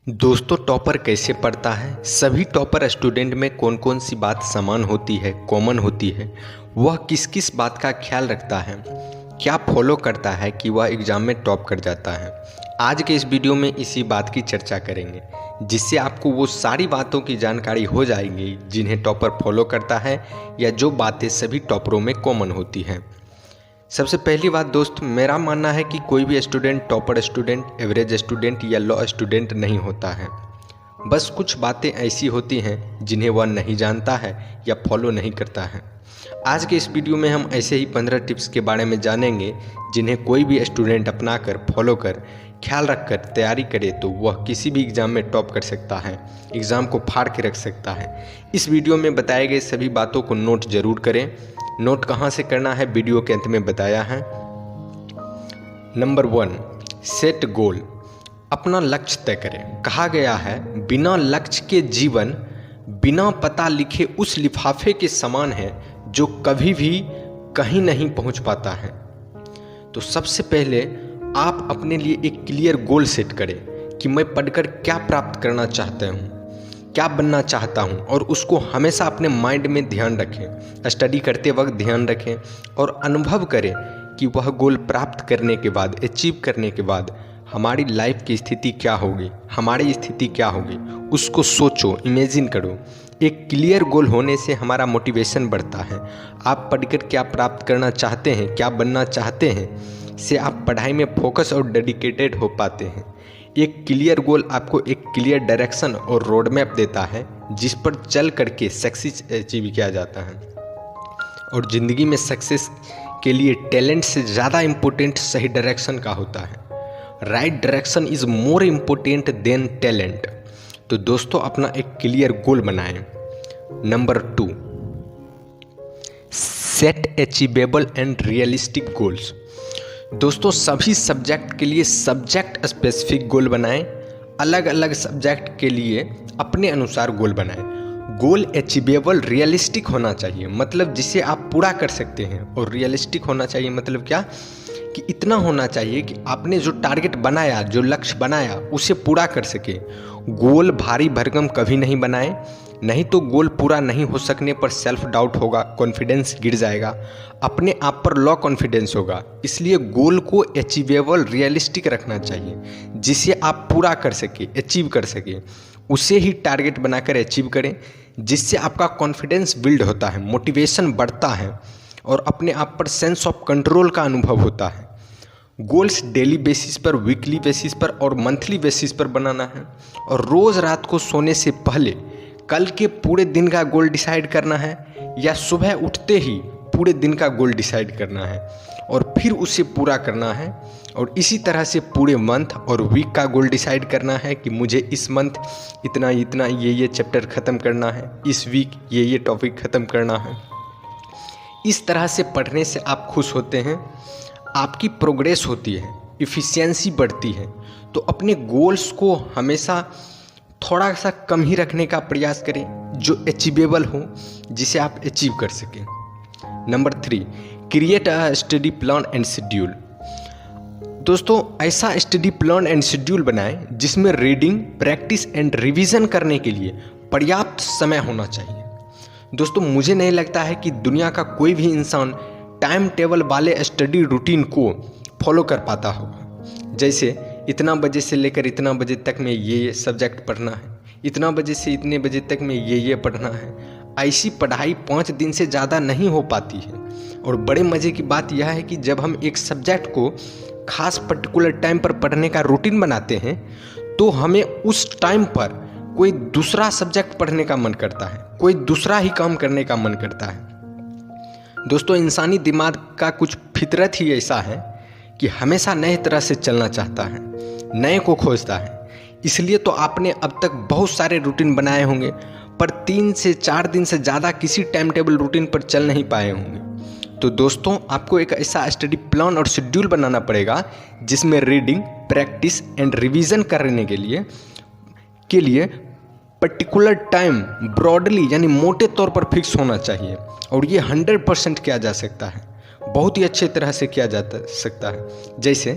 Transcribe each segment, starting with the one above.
दोस्तों, टॉपर कैसे पढ़ता है? सभी टॉपर स्टूडेंट में कौन कौन सी बात समान होती है, कॉमन होती है? वह किस किस बात का ख्याल रखता है, क्या फॉलो करता है कि वह एग्ज़ाम में टॉप कर जाता है? आज के इस वीडियो में इसी बात की चर्चा करेंगे, जिससे आपको वो सारी बातों की जानकारी हो जाएगी जिन्हें टॉपर फॉलो करता है या जो बातें सभी टॉपरों में कॉमन होती हैं। सबसे पहली बात दोस्त, मेरा मानना है कि कोई भी student topper student, average student या लो स्टूडेंट नहीं होता है। बस कुछ बातें ऐसी होती हैं जिन्हें वह नहीं जानता है या फॉलो नहीं करता है। आज के इस वीडियो में हम ऐसे ही 15 टिप्स के बारे में जानेंगे जिन्हें कोई भी स्टूडेंट अपना कर, फॉलो कर, ख्याल रख कर तैयारी करे तो वह किसी भी एग्ज़ाम में टॉप कर सकता है, एग्ज़ाम को फाड़ के रख सकता है। इस वीडियो में बताए गए सभी बातों को नोट जरूर करें। नोट कहाँ से करना है वीडियो के अंत में बताया है। Number 1, set goal. अपना लक्ष्य तय करें। कहा गया है, बिना लक्ष्य के जीवन बिना पता लिखे उस लिफाफे के समान है जो कभी भी कहीं नहीं पहुंच पाता है। तो सबसे पहले आप अपने लिए एक क्लियर गोल सेट करें कि मैं पढ़कर क्या प्राप्त करना चाहता हूँ, क्या बनना चाहता हूँ, और उसको हमेशा अपने माइंड में ध्यान रखें, स्टडी करते वक्त ध्यान रखें और अनुभव करें कि वह गोल प्राप्त करने के बाद, अचीव करने के बाद हमारी लाइफ की स्थिति क्या होगी, हमारी स्थिति क्या होगी, उसको सोचो, इमेजिन करो। एक क्लियर गोल होने से हमारा मोटिवेशन बढ़ता है। आप पढ़कर क्या प्राप्त करना चाहते हैं, क्या बनना चाहते हैं, से आप पढ़ाई में फोकस और डेडिकेटेड हो पाते हैं। एक क्लियर गोल आपको एक क्लियर डायरेक्शन और रोड मैप देता है जिस पर चल करके सक्सेस अचीव किया जाता है। और ज़िंदगी में सक्सेस के लिए टैलेंट से ज़्यादा इम्पोर्टेंट सही डायरेक्शन का होता है। Right direction is more important then talent. तो दोस्तों, अपना एक क्लियर गोल बनाएं। Number 2, set achievable and realistic goals. दोस्तों, सभी सब्जेक्ट के लिए सब्जेक्ट स्पेसिफिक गोल बनाएं। अलग अलग सब्जेक्ट के लिए अपने अनुसार गोल बनाएं। गोल अचीवेबल, रियलिस्टिक होना चाहिए, मतलब जिसे आप पूरा कर सकते हैं। और रियलिस्टिक होना चाहिए मतलब क्या, कि इतना होना चाहिए कि आपने जो टारगेट बनाया, जो लक्ष्य बनाया, उसे पूरा कर सके। गोल भारी भरकम कभी नहीं बनाएं, नहीं तो गोल पूरा नहीं हो सकने पर सेल्फ डाउट होगा, कॉन्फिडेंस गिर जाएगा, अपने आप पर लो कॉन्फिडेंस होगा। इसलिए गोल को अचीवेबल, रियलिस्टिक रखना चाहिए, जिसे आप पूरा कर सके, अचीव कर सके। उसे ही टारगेट बनाकर अचीव करें, जिससे आपका कॉन्फिडेंस बिल्ड होता है, मोटिवेशन बढ़ता है और अपने आप पर सेंस ऑफ कंट्रोल का अनुभव होता है। गोल्स डेली बेसिस पर, वीकली बेसिस पर और मंथली बेसिस पर बनाना है। और रोज़ रात को सोने से पहले कल के पूरे दिन का गोल डिसाइड करना है, या सुबह उठते ही पूरे दिन का गोल डिसाइड करना है और फिर उसे पूरा करना है। और इसी तरह से पूरे मंथ और वीक का गोल डिसाइड करना है कि मुझे इस मंथ इतना इतना ये चैप्टर ख़त्म करना है, इस वीक ये टॉपिक ख़त्म करना है। इस तरह से पढ़ने से आप खुश होते हैं, आपकी प्रोग्रेस होती है, इफ़िशियंसी बढ़ती है। तो अपने गोल्स को हमेशा थोड़ा सा कम ही रखने का प्रयास करें, जो अचीवेबल हो, जिसे आप अचीव कर सकें। Number 3, create a study plan and schedule. दोस्तों, ऐसा स्टडी प्लान एंड शेड्यूल बनाएं जिसमें रीडिंग, प्रैक्टिस एंड रिवीजन करने के लिए पर्याप्त समय होना चाहिए। दोस्तों, मुझे नहीं लगता है कि दुनिया का कोई भी इंसान टाइम टेबल वाले स्टडी रूटीन को फॉलो कर पाता होगा। जैसे इतना बजे से लेकर इतना बजे तक में ये सब्जेक्ट पढ़ना है, इतना बजे से इतने बजे तक में ये पढ़ना है। ऐसी पढ़ाई 5 दिन से ज़्यादा नहीं हो पाती है। और बड़े मज़े की बात यह है कि जब हम एक सब्जेक्ट को खास पर्टिकुलर टाइम पर पढ़ने का रूटीन बनाते हैं तो हमें उस टाइम पर कोई दूसरा सब्जेक्ट पढ़ने का मन करता है, कोई दूसरा ही काम करने का मन करता है। दोस्तों, इंसानी दिमाग का कुछ फितरत ही ऐसा है कि हमेशा नए तरह से चलना चाहता है, नए को खोजता है। इसलिए तो आपने अब तक बहुत सारे रूटीन बनाए होंगे, पर 3 से 4 दिन से ज़्यादा किसी टाइम टेबल रूटीन पर चल नहीं पाए होंगे। तो दोस्तों, आपको एक ऐसा स्टडी प्लान और शेड्यूल बनाना पड़ेगा जिसमें रीडिंग, प्रैक्टिस एंड रिवीजन करने के लिए पर्टिकुलर टाइम ब्रॉडली यानी मोटे तौर पर फिक्स होना चाहिए। और ये 100% किया जा सकता है, बहुत ही अच्छे तरह से किया जा सकता है। जैसे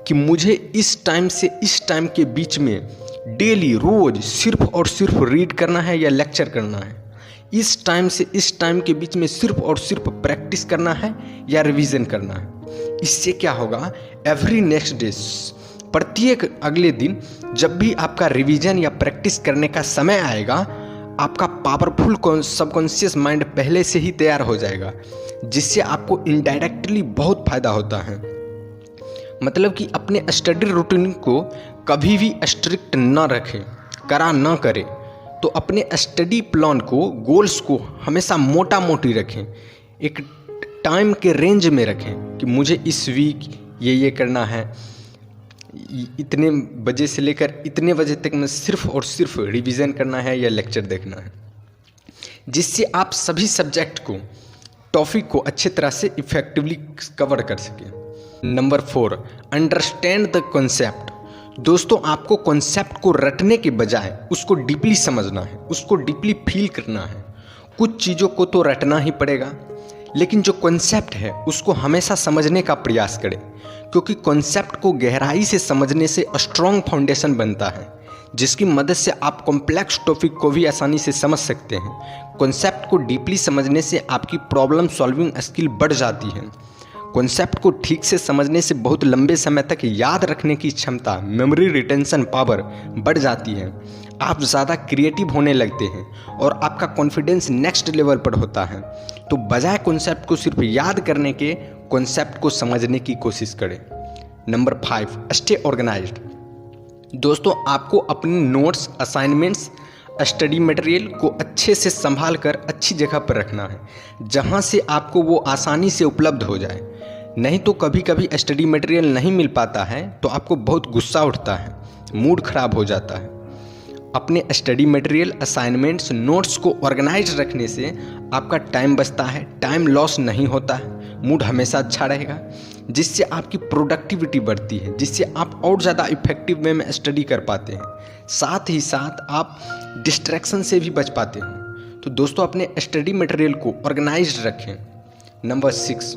कि मुझे इस टाइम से इस टाइम के बीच में डेली रोज सिर्फ और सिर्फ रीड करना है या लेक्चर करना है। इस टाइम से इस टाइम के बीच में सिर्फ और सिर्फ प्रैक्टिस करना है या रिवीजन करना है। इससे क्या होगा, एवरी नेक्स्ट डे, प्रत्येक अगले दिन जब भी आपका रिवीजन या प्रैक्टिस करने का समय आएगा, आपका पावरफुल सबकॉन्शियस माइंड पहले से ही तैयार हो जाएगा, जिससे आपको इनडायरेक्टली बहुत फायदा होता है। मतलब कि अपने स्टडी रूटीन को कभी भी स्ट्रिक्ट ना रखें, करा ना करें, तो अपने स्टडी प्लान को, गोल्स को हमेशा मोटा मोटी रखें, एक टाइम के रेंज में रखें कि मुझे इस वीक ये करना है, इतने बजे से लेकर इतने बजे तक में सिर्फ और सिर्फ रिवीजन करना है या लेक्चर देखना है, जिससे आप सभी सब्जेक्ट को, टॉपिक को अच्छे तरह से इफेक्टिवली कवर कर सकें। Number 4, understand the concept. दोस्तों, आपको कॉन्सेप्ट को रटने के बजाय उसको डीपली समझना है, उसको डीपली फील करना है। कुछ चीज़ों को तो रटना ही पड़ेगा, लेकिन जो कॉन्सेप्ट है उसको हमेशा समझने का प्रयास करें, क्योंकि कॉन्सेप्ट को गहराई से समझने से स्ट्रॉन्ग फाउंडेशन बनता है, जिसकी मदद से आप कॉम्प्लेक्स टॉपिक को भी आसानी से समझ सकते हैं। कॉन्सेप्ट को डीपली समझने से आपकी प्रॉब्लम सॉल्विंग स्किल बढ़ जाती है। कॉन्सेप्ट को ठीक से समझने से बहुत लंबे समय तक याद रखने की क्षमता, मेमोरी रिटेंशन पावर बढ़ जाती है। आप ज़्यादा क्रिएटिव होने लगते हैं और आपका कॉन्फिडेंस नेक्स्ट लेवल पर होता है। तो बजाय कॉन्सेप्ट को सिर्फ याद करने के, कॉन्सेप्ट को समझने की कोशिश करें। Number 5, stay organised. दोस्तों, आपको अपने नोट्स, असाइनमेंट्स, स्टडी मटेरियल को अच्छे से संभाल कर अच्छी जगह पर रखना है, जहां से आपको वो आसानी से उपलब्ध हो जाए। नहीं तो कभी कभी स्टडी मटेरियल नहीं मिल पाता है तो आपको बहुत गुस्सा उठता है, मूड खराब हो जाता है। अपने स्टडी मटेरियल, असाइनमेंट्स, नोट्स को ऑर्गेनाइज रखने से आपका टाइम बचता है, टाइम लॉस नहीं होता है, मूड हमेशा अच्छा रहेगा, जिससे आपकी प्रोडक्टिविटी बढ़ती है, जिससे आप और ज़्यादा इफेक्टिव वे में स्टडी कर पाते हैं। साथ ही साथ आप डिस्ट्रैक्शन से भी बच पाते हैं। तो दोस्तों, अपने स्टडी मटेरियल को ऑर्गेनाइज्ड रखें। Number 6,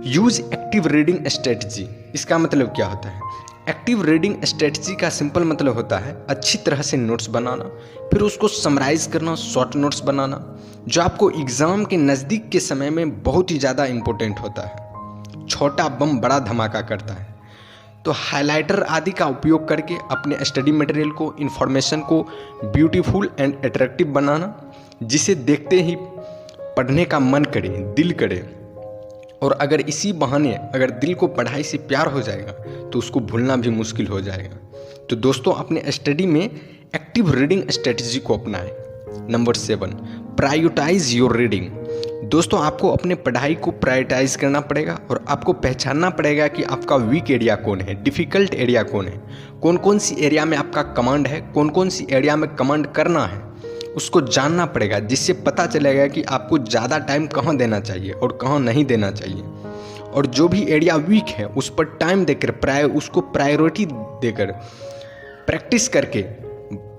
use active reading strategy. इसका मतलब क्या होता है? एक्टिव रीडिंग स्ट्रेटजी का सिंपल मतलब होता है अच्छी तरह से नोट्स बनाना, फिर उसको समराइज करना, शॉर्ट नोट्स बनाना, जो आपको एग्ज़ाम के नज़दीक के समय में बहुत ही ज़्यादा इम्पोर्टेंट होता है। छोटा बम बड़ा धमाका करता है। तो हाइलाइटर आदि का उपयोग करके अपने स्टडी मटेरियल को, इन्फॉर्मेशन को ब्यूटीफुल एंड अट्रैक्टिव बनाना, जिसे देखते ही पढ़ने का मन करे, दिल करे। और अगर इसी बहाने अगर दिल को पढ़ाई से प्यार हो जाएगा तो उसको भूलना भी मुश्किल हो जाएगा। तो दोस्तों, अपने स्टडी में एक्टिव रीडिंग स्ट्रेटजी को अपनाएं। Number 7, prioritise your reading. दोस्तों, आपको अपने पढ़ाई को प्रायोरिटाइज करना पड़ेगा और आपको पहचानना पड़ेगा कि आपका वीक एरिया कौन है, डिफ़िकल्ट एरिया कौन है, कौन कौन सी एरिया में आपका कमांड है, कौन कौन सी एरिया में कमांड करना है, उसको जानना पड़ेगा, जिससे पता चलेगा कि आपको ज़्यादा टाइम कहाँ देना चाहिए और कहाँ नहीं देना चाहिए। और जो भी एरिया वीक है उस पर टाइम देकर, उसको प्रायोरिटी देकर प्रैक्टिस करके,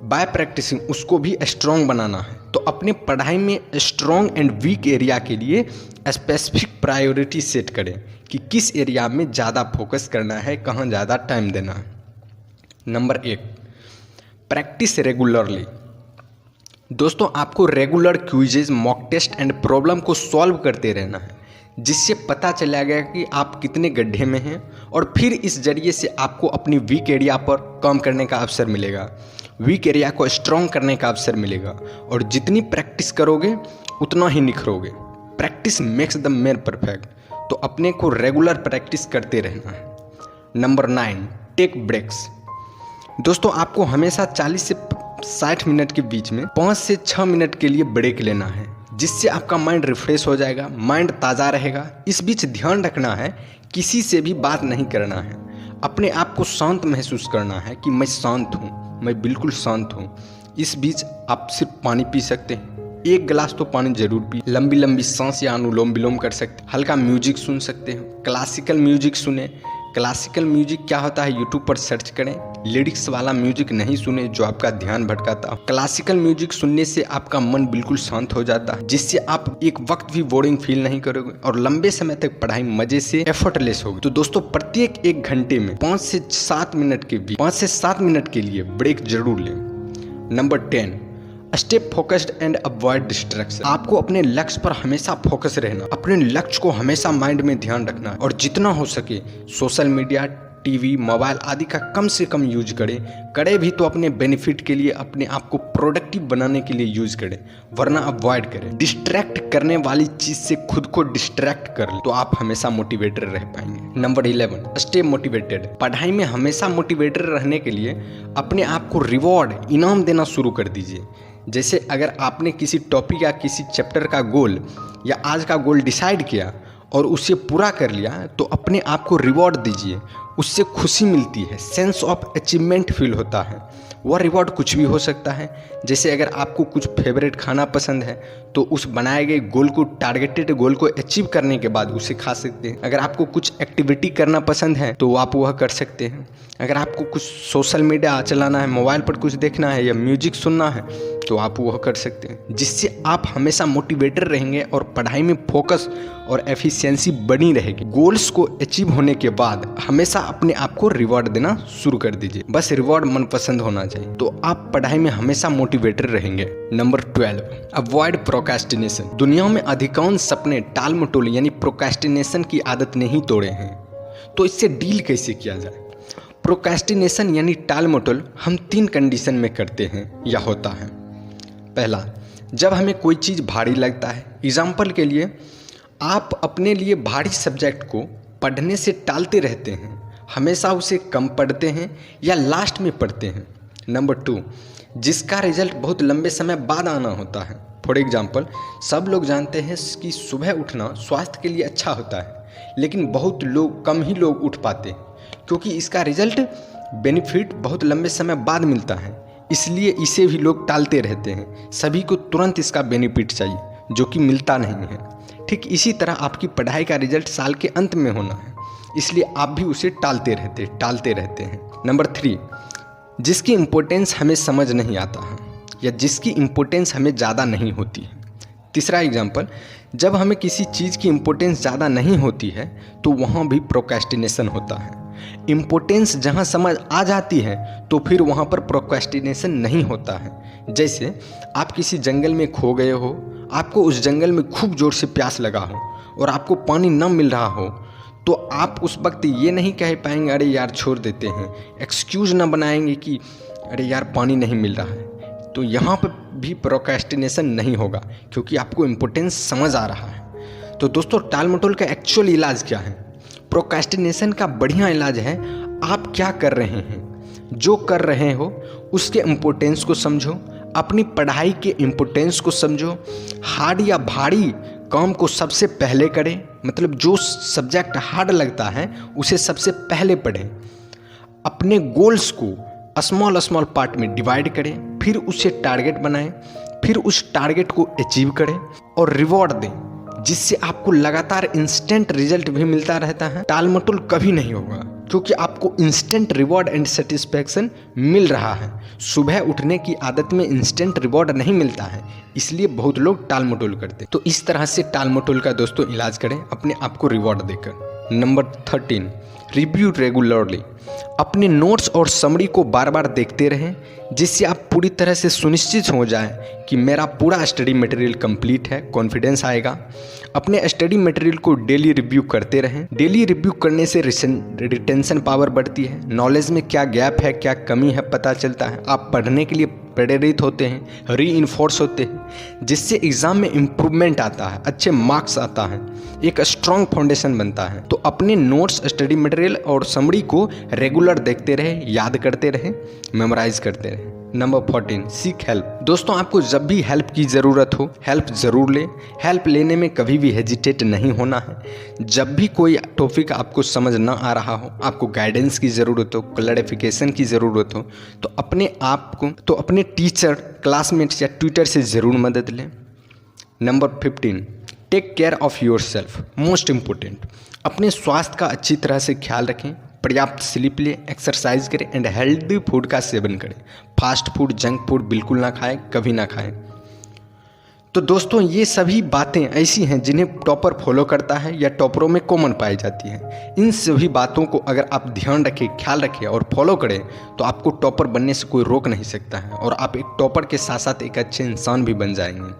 बाय प्रैक्टिसिंग उसको भी स्ट्रॉन्ग बनाना है। तो अपने पढ़ाई में स्ट्रॉन्ग एंड वीक एरिया के लिए स्पेसिफिक प्रायोरिटी सेट करें कि किस एरिया में ज़्यादा फोकस करना है, कहाँ ज़्यादा टाइम देना है। Number 1, practise regularly. दोस्तों, आपको regular quizzes, mock test and problem को सॉल्व करते रहना है, जिससे पता चला गया कि आप कितने गड्ढे में हैं, और फिर इस जरिए से आपको अपनी वीक एरिया पर काम करने का अवसर मिलेगा, वीक एरिया को स्ट्रॉन्ग करने का अवसर मिलेगा। और जितनी प्रैक्टिस करोगे उतना ही निखरोगे। Practice makes the man perfect. तो अपने को रेगुलर प्रैक्टिस करते रहना है। Number 9, take breaks. दोस्तों, आपको हमेशा 40 से 60 मिनट के बीच में 5 से 6 मिनट के लिए ब्रेक लेना है, जिससे आपका माइंड रिफ्रेश हो जाएगा, माइंड ताज़ा रहेगा। इस बीच ध्यान रखना है, किसी से भी बात नहीं करना है, अपने आप को शांत महसूस करना है कि मैं शांत हूँ, मैं बिल्कुल शांत हूँ। इस बीच आप सिर्फ पानी पी सकते हैं, 1 गिलास तो पानी जरूर पी। लंबी लंबी सांस या अनुलोम विलोम कर सकते हैं, हल्का म्यूजिक सुन सकते हैं, क्लासिकल म्यूजिक सुने। क्लासिकल म्यूजिक क्या होता है, यूट्यूब पर सर्च करें, लिरिक्स वाला म्यूजिक नहीं सुने जो आपका ध्यान भटकाता। क्लासिकल म्यूजिक सुनने से आपका मन बिल्कुल शांत हो जाता है, जिससे आप एक वक्त भी बोरिंग फील नहीं करोगे और लंबे समय तक पढ़ाई मजे से एफर्टलेस होगी। तो दोस्तों प्रत्येक 1 घंटे में 5 से 7 मिनट के लिए ब्रेक जरूर लें। Number 10, stay focused and avoid distraction. आपको अपने लक्ष्य पर हमेशा फोकस रहना, अपने लक्ष्य को हमेशा माइंड में ध्यान रखना और जितना हो सके सोशल मीडिया, टीवी, मोबाइल आदि का कम से कम यूज करें भी तो अपने बेनिफिट के लिए, अपने आप को प्रोडक्टिव बनाने के लिए यूज करें, वरना अवॉइड करें। डिस्ट्रैक्ट करने वाली चीज से खुद को डिस्ट्रैक्ट कर ले तो आप हमेशा मोटिवेटेड रह पाएंगे। Number 11, stay motivated. पढ़ाई में हमेशा मोटिवेटेड रहने के लिए अपने आप को रिवॉर्ड, इनाम देना शुरू कर दीजिए। जैसे अगर आपने किसी टॉपिक या किसी चैप्टर का गोल या आज का गोल डिसाइड किया और उसे पूरा कर लिया तो अपने आप को रिवॉर्ड दीजिए, उससे खुशी मिलती है, सेंस ऑफ अचीवमेंट फील होता है। वह रिवॉर्ड कुछ भी हो सकता है, जैसे अगर आपको कुछ फेवरेट खाना पसंद है तो उस बनाए गए गोल को, टारगेटेड गोल को अचीव करने के बाद उसे खा सकते हैं। अगर आपको कुछ एक्टिविटी करना पसंद है तो आप वह कर सकते हैं। अगर आपको कुछ सोशल मीडिया चलाना है, मोबाइल पर कुछ देखना है या म्यूजिक सुनना है तो आप वह कर सकते हैं, जिससे आप हमेशा मोटिवेटेड रहेंगे और पढ़ाई में फोकस और एफिशिएंसी बनी रहेगी। गोल्स को अचीव होने के बाद हमेशा अपने आप को रिवॉर्ड देना शुरू कर दीजिए, बस रिवॉर्ड मनपसंद होना चाहिए, तो आप पढ़ाई में हमेशा मोटिवेटेड रहेंगे। Number 12, avoid procrastination. दुनिया में अधिकांश सपने टाल मटोल यानी प्रोक्रेस्टिनेशन की आदत ने ही तोड़े हैं, तो इससे डील कैसे किया जाए? प्रोक्रेस्टिनेशन यानी टाल मटोल हम 3 कंडीशन में करते हैं या होता है। पहला, जब हमें कोई चीज़ भारी लगता है। एग्जाम्पल के लिए आप अपने लिए भारी सब्जेक्ट को पढ़ने से टालते रहते हैं, हमेशा उसे कम पढ़ते हैं या लास्ट में पढ़ते हैं। नंबर 2, जिसका रिजल्ट बहुत लंबे समय बाद आना होता है। फॉर एग्जाम्पल, सब लोग जानते हैं कि सुबह उठना स्वास्थ्य के लिए अच्छा होता है, लेकिन कम ही लोग उठ पाते हैं क्योंकि इसका रिजल्ट, बेनिफिट बहुत लंबे समय बाद मिलता है, इसलिए इसे भी लोग टालते रहते हैं। सभी को तुरंत इसका बेनिफिट चाहिए जो कि मिलता नहीं है। ठीक इसी तरह आपकी पढ़ाई का रिजल्ट साल के अंत में होना है, इसलिए आप भी उसे टालते रहते हैं। नंबर 3, जिसकी इम्पोर्टेंस हमें समझ नहीं आता है या जिसकी इम्पोर्टेंस हमें ज़्यादा नहीं होती है। तीसरा एग्जाम्पल, जब हमें किसी चीज़ की इम्पोर्टेंस ज़्यादा नहीं होती है तो वहाँ भी प्रोक्रेस्टिनेशन होता है। इम्पोर्टेंस जहाँ समझ आ जाती है तो फिर वहाँ पर प्रोक्रेस्टिनेशन नहीं होता है। जैसे आप किसी जंगल में खो गए हो, आपको उस जंगल में खूब ज़ोर से प्यास लगा हो और आपको पानी न मिल रहा हो, तो आप उस वक्त ये नहीं कह पाएंगे अरे यार छोड़ देते हैं, एक्सक्यूज़ ना बनाएंगे कि अरे यार पानी नहीं मिल रहा है, तो यहाँ पर भी प्रोक्रेस्टिनेशन नहीं होगा क्योंकि आपको इम्पोर्टेंस समझ आ रहा है। तो दोस्तों, टाल मटोल का एक्चुअल इलाज क्या है? प्रोक्रेस्टिनेशन का बढ़िया इलाज है, आप क्या कर रहे हैं, जो कर रहे हो उसके इम्पोर्टेंस को समझो, अपनी पढ़ाई के इम्पोर्टेंस को समझो, हार्ड या भारी काम को सबसे पहले करें, मतलब जो सब्जेक्ट हार्ड लगता है उसे सबसे पहले पढ़ें। अपने गोल्स को स्मॉल पार्ट में डिवाइड करें, फिर उसे टारगेट बनाएं, फिर उस टारगेट को अचीव करें और रिवॉर्ड दें, जिससे आपको लगातार इंस्टेंट रिजल्ट भी मिलता रहता है। टाल मटोल कभी नहीं होगा क्योंकि आपको इंस्टेंट रिवॉर्ड एंड सेटिस्फैक्शन मिल रहा है। सुबह उठने की आदत में इंस्टेंट रिवॉर्ड नहीं मिलता है, इसलिए बहुत लोग टाल मटोल करते। तो इस तरह से टाल मटोल का दोस्तों इलाज करें अपने आप को रिवॉर्ड देकर। Number 13, review regularly. अपने नोट्स और समरी को बार बार देखते रहें, जिससे आप पूरी तरह से सुनिश्चित हो जाएं कि मेरा पूरा स्टडी मटेरियल कंप्लीट है, कॉन्फिडेंस आएगा। अपने स्टडी मटेरियल को डेली रिव्यू करते रहें। डेली रिव्यू करने से रिटेंशन पावर बढ़ती है, नॉलेज में क्या गैप है, क्या कमी है पता चलता है, आप पढ़ने के लिए प्रेरित होते हैं, रीइंफोर्स होते हैं, जिससे एग्जाम में इम्प्रूवमेंट आता है, अच्छे मार्क्स आता है, एक स्ट्रॉन्ग फाउंडेशन बनता है। तो अपने नोट्स, स्टडी मटेरियल और समरी को रेगुलर देखते रहे, याद करते रहे, मेमोराइज करते रहे। Number 14, seek help. दोस्तों, आपको जब भी हेल्प की ज़रूरत हो, हेल्प ज़रूर लें। हेल्प लेने में कभी भी हेजिटेट नहीं होना है। जब भी कोई टॉपिक आपको समझ ना आ रहा हो, आपको गाइडेंस की ज़रूरत हो, क्लैरिफिकेशन की ज़रूरत हो, तो अपने टीचर, क्लासमेट्स या ट्यूटर से ज़रूर मदद लें। Number 15, take care of yourself. Most important, अपने स्वास्थ्य का अच्छी तरह से ख्याल रखें, पर्याप्त स्लीप लें, एक्सरसाइज करें एंड हेल्दी फूड का सेवन करें। फास्ट फूड, जंक फूड बिल्कुल ना खाएं, कभी ना खाएं। तो दोस्तों ये सभी बातें ऐसी हैं जिन्हें टॉपर फॉलो करता है या टॉपरों में कॉमन पाई जाती हैं। इन सभी बातों को अगर आप ध्यान रखें, ख्याल रखें और फॉलो करें तो आपको टॉपर बनने से कोई रोक नहीं सकता है और आप एक टॉपर के साथ साथ एक अच्छे इंसान भी बन जाएंगे।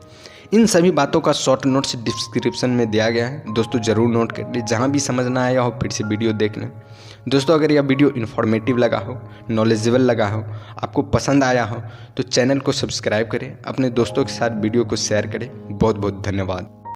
इन सभी बातों का शॉर्ट नोट्स डिस्क्रिप्शन में दिया गया है, दोस्तों ज़रूर नोट कर लीजिए। जहाँ भी समझ ना आया हो फिर से वीडियो देख लें। दोस्तों अगर यह वीडियो इन्फॉर्मेटिव लगा हो, नॉलेजेबल लगा हो, आपको पसंद आया हो तो चैनल को सब्सक्राइब करें, अपने दोस्तों के साथ वीडियो को शेयर करें। बहुत बहुत धन्यवाद।